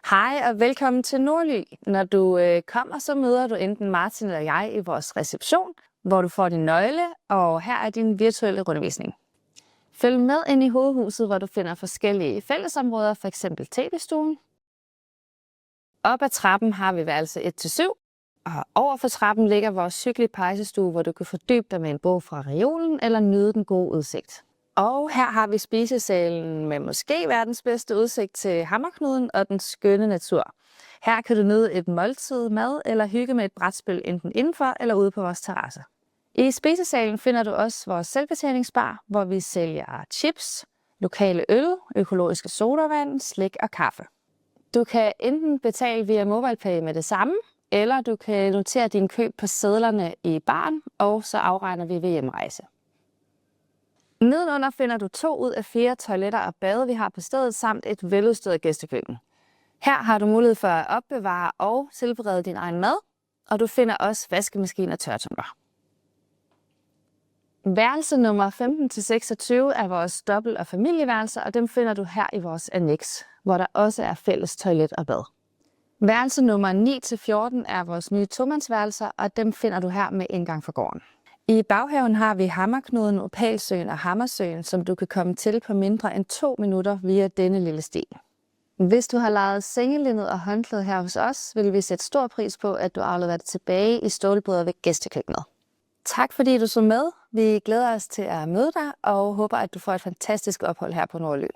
Hej og velkommen til Nordly. Når du kommer, så møder du enten Martin eller jeg i vores reception, hvor du får din nøgle, og her er din virtuelle rundvisning. Følg med ind i hovedhuset, hvor du finder forskellige fællesområder, f.eks. tv-stuen. Op ad trappen har vi værelse 1-7, og over for trappen ligger vores hyggelige pejsestue, hvor du kan fordybe dig med en bog fra reolen eller nyde den gode udsigt. Og her har vi spisesalen med måske verdens bedste udsigt til Hammerknuden og den skønne natur. Her kan du nyde et måltid mad eller hygge med et brætspil enten indenfor eller ude på vores terrasse. I spisesalen finder du også vores selvbetjeningsbar, hvor vi sælger chips, lokale øl, økologiske sodavand, slik og kaffe. Du kan enten betale via MobilePay med det samme, eller du kan notere dine køb på sedlerne i baren, og så afregner vi ved hjemrejse. Nedenunder finder du 2 ud af 4 toiletter og bade, vi har på stedet, samt et veludstyret gæstekøkken. Her har du mulighed for at opbevare og tilberede din egen mad, og du finder også vaskemaskine og tørretumbler. Værelse nummer 15-26 er vores dobbelt- og familieværelser, og dem finder du her i vores anneks, hvor der også er fælles toilet og bad. Værelse nummer 9-14 er vores nye tomandsværelser, og dem finder du her med indgang for gården. I baghaven har vi Hammerknuden, Opalsøen og Hammersøen, som du kan komme til på mindre end 2 minutter via denne lille sti. Hvis du har lejet sengelinned og håndklæde her hos os, vil vi sætte stor pris på, at du afleverer det tilbage i stålbryder ved gæstekøkkenet. Tak fordi du så med. Vi glæder os til at møde dig og håber, at du får et fantastisk ophold her på Nordly.